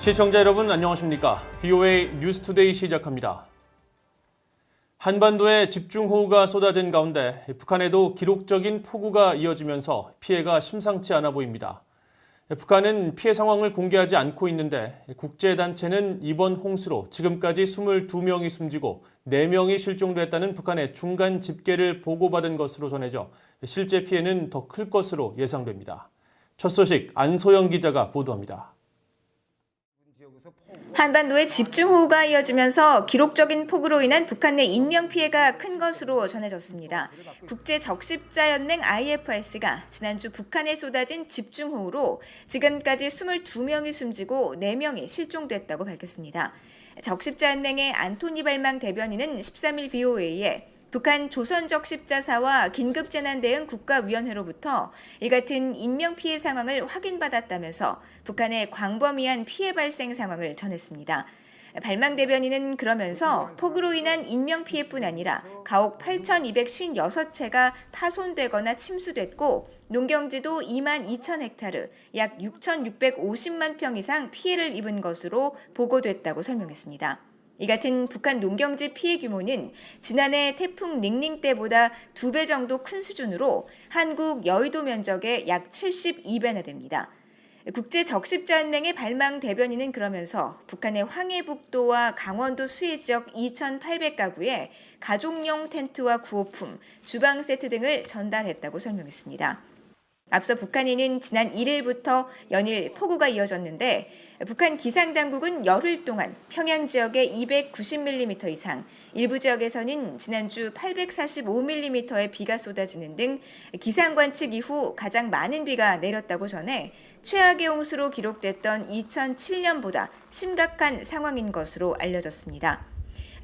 시청자 여러분 안녕하십니까? VOA 뉴스투데이 시작합니다. 한반도에 집중호우가 쏟아진 가운데 북한에도 기록적인 폭우가 이어지면서 피해가 심상치 않아 보입니다. 북한은 피해 상황을 공개하지 않고 있는데 국제단체는 이번 홍수로 지금까지 22명이 숨지고 4명이 실종됐다는 북한의 중간 집계를 보고받은 것으로 전해져 실제 피해는 더 클 것으로 예상됩니다. 첫 소식 안소영 기자가 보도합니다. 한반도에 집중호우가 이어지면서 기록적인 폭우로 인한 북한 내 인명피해가 큰 것으로 전해졌습니다. 국제적십자연맹 IFRC가 지난주 북한에 쏟아진 집중호우로 지금까지 22명이 숨지고 4명이 실종됐다고 밝혔습니다. 적십자연맹의 안토니 발망 대변인은 13일 VOA에 북한 조선적십자사와 긴급재난대응 국가위원회로부터 이 같은 인명피해 상황을 확인받았다면서 북한의 광범위한 피해 발생 상황을 전했습니다. 발망 대변인은 그러면서 폭우로 인한 인명피해뿐 아니라 가옥 8,256채가 파손되거나 침수됐고 농경지도 2만 2천 헥타르, 약 6,650만 평 이상 피해를 입은 것으로 보고됐다고 설명했습니다. 이 같은 북한 농경지 피해 규모는 지난해 태풍 링링 때보다 2배 정도 큰 수준으로 한국 여의도 면적의 약 72배나 됩니다. 국제적십자연맹의 발망 대변인은 그러면서 북한의 황해북도와 강원도 수해 지역 2,800가구에 가족용 텐트와 구호품, 주방 세트 등을 전달했다고 설명했습니다. 앞서 북한에는 지난 1일부터 연일 폭우가 이어졌는데 북한 기상당국은 열흘 동안 평양 지역에 290mm 이상, 일부 지역에서는 지난주 845mm의 비가 쏟아지는 등 기상관측 이후 가장 많은 비가 내렸다고 전해 최악의 홍수로 기록됐던 2007년보다 심각한 상황인 것으로 알려졌습니다.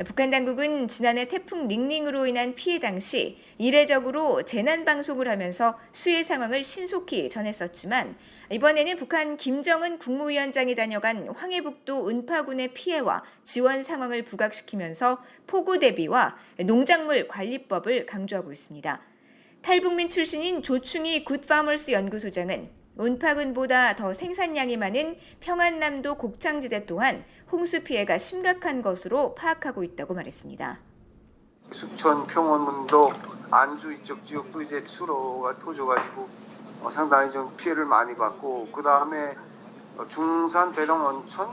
북한 당국은 지난해 태풍 링링으로 인한 피해 당시 이례적으로 재난방송을 하면서 수해 상황을 신속히 전했었지만 이번에는 북한 김정은 국무위원장이 다녀간 황해북도 은파군의 피해와 지원 상황을 부각시키면서 폭우 대비와 농작물 관리법을 강조하고 있습니다. 탈북민 출신인 조충희 굿파머스 연구소장은 은파군보다 더 생산량이 많은 평안남도 곡창지대 또한 홍수 피해가 심각한 것으로 파악하고 있다고 말했습니다. 숙천, 평원문도, 안주 이쪽 지역도 이제 수로가 터져가지고 상당히 좀 피해를 많이 받고, 그 다음에 중산, 대동, 원천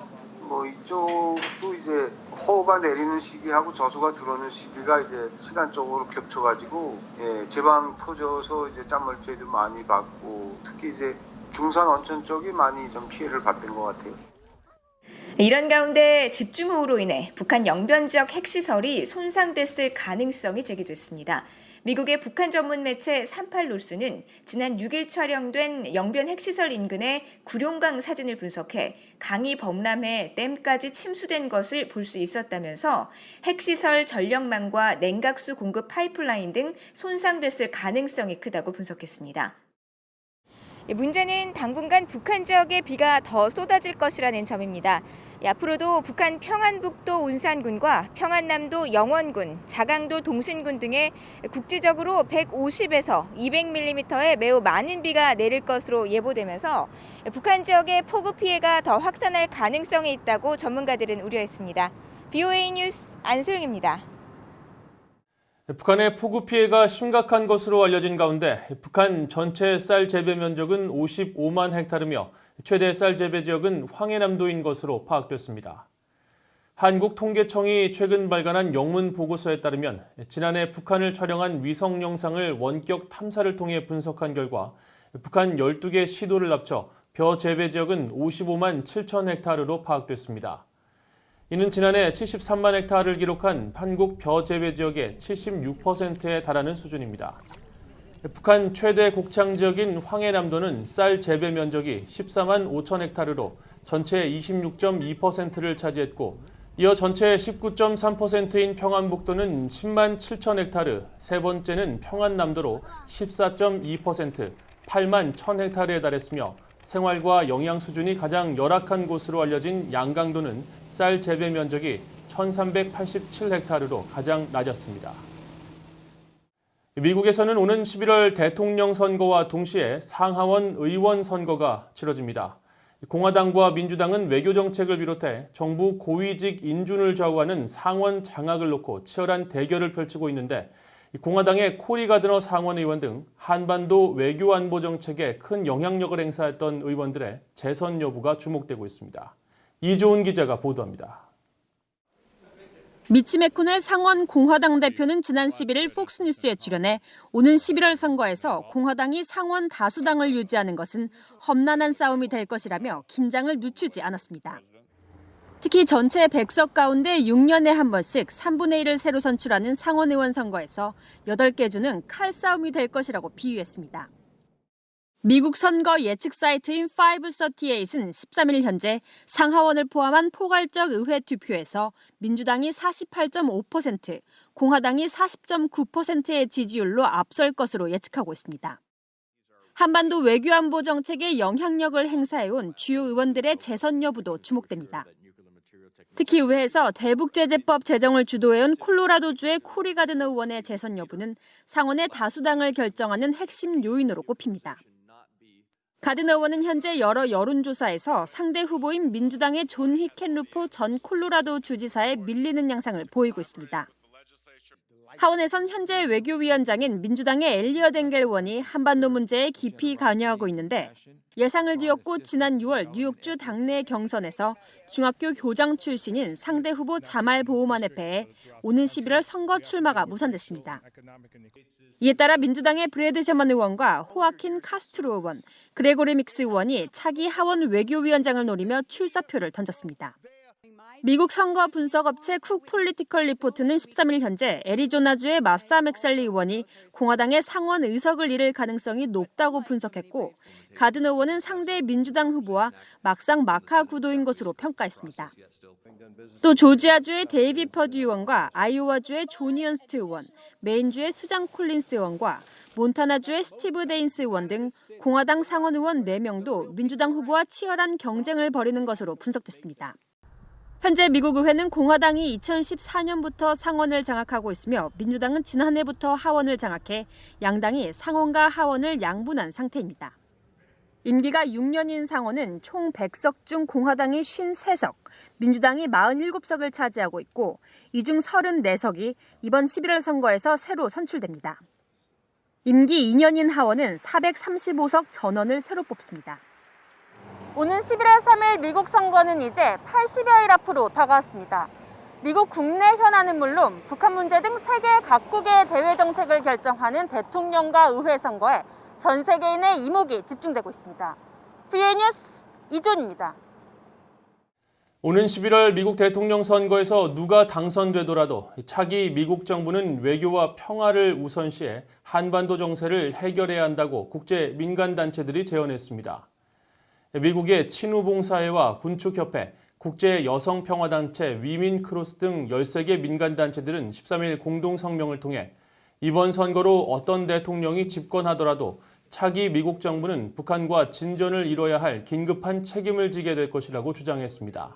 이쪽도 이제 허가 내리는 시기하고 저수가 들어오는 시기가 이제 시간적으로 겹쳐가지고 제방 터져서 이제 짠물 피해도 많이 받고, 특히 이제 중산 원천 쪽이 많이 좀 피해를 받는 것 같아요. 이런 가운데 집중호우로 인해 북한 영변 지역 핵시설이 손상됐을 가능성이 제기됐습니다. 미국의 북한 전문 매체 38뉴스는 지난 6일 촬영된 영변 핵시설 인근의 구룡강 사진을 분석해 강이 범람해 댐까지 침수된 것을 볼 수 있었다면서 핵시설 전력망과 냉각수 공급 파이프라인 등 손상됐을 가능성이 크다고 분석했습니다. 문제는 당분간 북한 지역에 비가 더 쏟아질 것이라는 점입니다. 앞으로도 북한 평안북도 운산군과 평안남도 영원군, 자강도 동신군 등에 국지적으로 150에서 200mm의 매우 많은 비가 내릴 것으로 예보되면서 북한 지역의 폭우 피해가 더 확산할 가능성이 있다고 전문가들은 우려했습니다. VOA 뉴스 안소영입니다. 북한의 폭우 피해가 심각한 것으로 알려진 가운데 북한 전체 쌀 재배 면적은 55만 헥타르며 최대 쌀 재배 지역은 황해남도인 것으로 파악됐습니다. 한국통계청이 최근 발간한 영문 보고서에 따르면 지난해 북한을 촬영한 위성 영상을 원격 탐사를 통해 분석한 결과 북한 12개 시도를 합쳐 벼 재배 지역은 55만 7천 헥타르로 파악됐습니다. 이는 지난해 73만 헥타르를 기록한 한국 벼 재배 지역의 76%에 달하는 수준입니다. 북한 최대 곡창 지역인 황해남도는 쌀 재배 면적이 14만 5천 헥타르로 전체 26.2%를 차지했고, 이어 전체 19.3%인 평안북도는 10만 7천 헥타르, 세 번째는 평안남도로 14.2%, 8만 1천 헥타르에 달했으며 생활과 영양 수준이 가장 열악한 곳으로 알려진 양강도는 쌀 재배 면적이 1,387 헥타르로 가장 낮았습니다. 미국에서는 오는 11월 대통령 선거와 동시에 상하원 의원 선거가 치러집니다. 공화당과 민주당은 외교 정책을 비롯해 정부 고위직 인준을 좌우하는 상원 장악을 놓고 치열한 대결을 펼치고 있는데 공화당의 코리 가드너 상원 의원 등 한반도 외교 안보 정책에 큰 영향력을 행사했던 의원들의 재선 여부가 주목되고 있습니다. 이조은 기자가 보도합니다. 미치 매코넬 상원 공화당 대표는 지난 11일 폭스뉴스에 출연해 오는 11월 선거에서 공화당이 상원 다수당을 유지하는 것은 험난한 싸움이 될 것이라며 긴장을 늦추지 않았습니다. 특히 전체 100석 가운데 6년에 한 번씩 3분의 1을 새로 선출하는 상원 의원 선거에서 8개 주는 칼싸움이 될 것이라고 비유했습니다. 미국 선거 예측 사이트인 538은 13일 현재 상하원을 포함한 포괄적 의회 투표에서 민주당이 48.5%, 공화당이 40.9%의 지지율로 앞설 것으로 예측하고 있습니다. 한반도 외교안보 정책에 영향력을 행사해온 주요 의원들의 재선 여부도 주목됩니다. 특히 의회에서 대북제재법 제정을 주도해온 콜로라도주의 코리 가드너 의원의 재선 여부는 상원의 다수당을 결정하는 핵심 요인으로 꼽힙니다. 가드너 의원은 현재 여러 여론조사에서 상대 후보인 민주당의 존 히켄루포 전 콜로라도 주지사에 밀리는 양상을 보이고 있습니다. 하원에선 현재 외교위원장인 민주당의 엘리엇 엥겔 의원이 한반도 문제에 깊이 관여하고 있는데 예상을 뒤엎고 지난 6월 뉴욕주 당내 경선에서 중학교 교장 출신인 상대 후보 자말 보우만에 패해 오는 11월 선거 출마가 무산됐습니다. 이에 따라 민주당의 브래드 셔먼 의원과 호아킨 카스트로 의원, 그레고리 믹스 의원이 차기 하원 외교위원장을 노리며 출사표를 던졌습니다. 미국 선거 분석업체 쿡 폴리티컬 리포트는 13일 현재 애리조나주의 마사 맥살리 의원이 공화당의 상원 의석을 잃을 가능성이 높다고 분석했고 가드너 의원은 상대 민주당 후보와 막상 막하 구도인 것으로 평가했습니다. 또 조지아주의 데이비 퍼듀 의원과 아이오와주의 존 이언스트 의원, 메인주의 수장 콜린스 의원과 몬타나주의 스티브 데인스 의원 등 공화당 상원 의원 4명도 민주당 후보와 치열한 경쟁을 벌이는 것으로 분석됐습니다. 현재 미국 의회는 공화당이 2014년부터 상원을 장악하고 있으며 민주당은 지난해부터 하원을 장악해 양당이 상원과 하원을 양분한 상태입니다. 임기가 6년인 상원은 총 100석 중 공화당이 53석, 민주당이 47석을 차지하고 있고 이 중 34석이 이번 11월 선거에서 새로 선출됩니다. 임기 2년인 하원은 435석 전원을 새로 뽑습니다. 오는 11월 3일 미국 선거는 이제 80여일 앞으로 다가왔습니다. 미국 국내 현안은 물론 북한 문제 등 세계 각국의 대외 정책을 결정하는 대통령과 의회 선거에 전 세계인의 이목이 집중되고 있습니다. VA 뉴스 이존입니다. 오는 11월 미국 대통령 선거에서 누가 당선되더라도 차기 미국 정부는 외교와 평화를 우선시해 한반도 정세를 해결해야 한다고 국제 민간단체들이 제언했습니다. 미국의 친우봉사회와 군축협회, 국제여성평화단체 위민크로스 등 13개 민간단체들은 13일 공동성명을 통해 이번 선거로 어떤 대통령이 집권하더라도 차기 미국 정부는 북한과 진전을 이뤄야 할 긴급한 책임을 지게 될 것이라고 주장했습니다.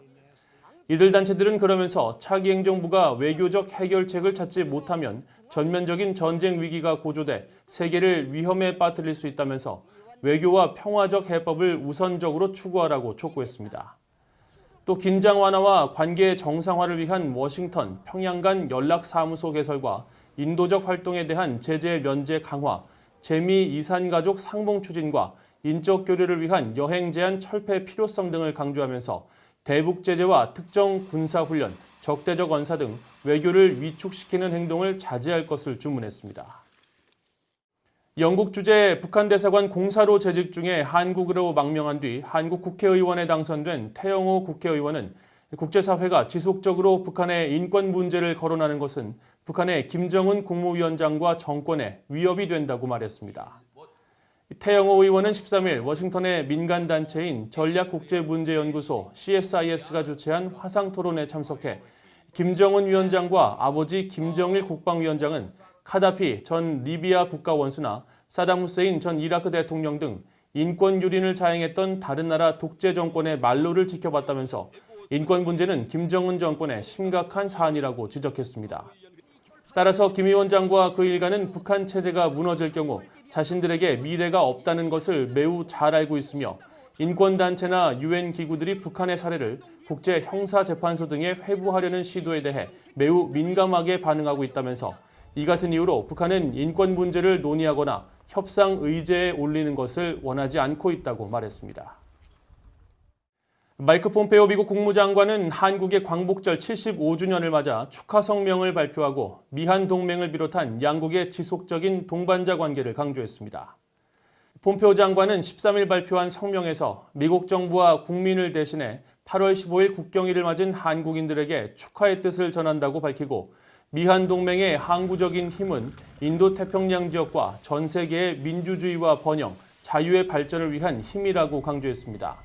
이들 단체들은 그러면서 차기 행정부가 외교적 해결책을 찾지 못하면 전면적인 전쟁 위기가 고조돼 세계를 위험에 빠뜨릴 수 있다면서 외교와 평화적 해법을 우선적으로 추구하라고 촉구했습니다. 또 긴장 완화와 관계 정상화를 위한 워싱턴, 평양 간 연락사무소 개설과 인도적 활동에 대한 제재 면제 강화, 재미 이산가족 상봉 추진과 인적 교류를 위한 여행 제한 철폐 필요성 등을 강조하면서 대북 제재와 특정 군사훈련, 적대적 언사 등 외교를 위축시키는 행동을 자제할 것을 주문했습니다. 영국 주재 북한 대사관 공사로 재직 중에 한국으로 망명한 뒤 한국 국회의원에 당선된 태영호 국회의원은 국제사회가 지속적으로 북한의 인권 문제를 거론하는 것은 북한의 김정은 국무위원장과 정권에 위협이 된다고 말했습니다. 태영호 의원은 13일 워싱턴의 민간단체인 전략국제문제연구소 CSIS가 주최한 화상토론에 참석해 김정은 위원장과 아버지 김정일 국방위원장은 카다피 전 리비아 국가원수나 사담 후세인 전 이라크 대통령 등 인권 유린을 자행했던 다른 나라 독재 정권의 말로를 지켜봤다면서 인권 문제는 김정은 정권의 심각한 사안이라고 지적했습니다. 따라서 김 위원장과 그 일가는 북한 체제가 무너질 경우 자신들에게 미래가 없다는 것을 매우 잘 알고 있으며 인권단체나 유엔 기구들이 북한의 사례를 국제형사재판소 등에 회부하려는 시도에 대해 매우 민감하게 반응하고 있다면서 이 같은 이유로 북한은 인권 문제를 논의하거나 협상 의제에 올리는 것을 원하지 않고 있다고 말했습니다. 마이크 폼페오 미국 국무장관은 한국의 광복절 75주년을 맞아 축하 성명을 발표하고 미한 동맹을 비롯한 양국의 지속적인 동반자 관계를 강조했습니다. 폼페오 장관은 13일 발표한 성명에서 미국 정부와 국민을 대신해 8월 15일 국경일을 맞은 한국인들에게 축하의 뜻을 전한다고 밝히고 미한 동맹의 항구적인 힘은 인도태평양 지역과 전 세계의 민주주의와 번영, 자유의 발전을 위한 힘이라고 강조했습니다.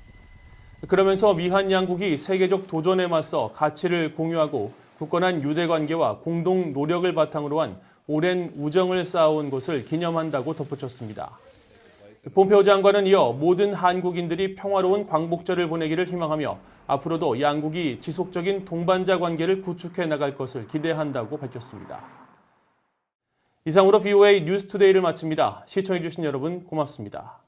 그러면서 미한 양국이 세계적 도전에 맞서 가치를 공유하고 굳건한 유대관계와 공동 노력을 바탕으로 한 오랜 우정을 쌓아온 것을 기념한다고 덧붙였습니다. 폼페오 장관은 이어 모든 한국인들이 평화로운 광복절을 보내기를 희망하며 앞으로도 양국이 지속적인 동반자 관계를 구축해 나갈 것을 기대한다고 밝혔습니다. 이상으로 VOA 뉴스투데이를 마칩니다. 시청해주신 여러분 고맙습니다.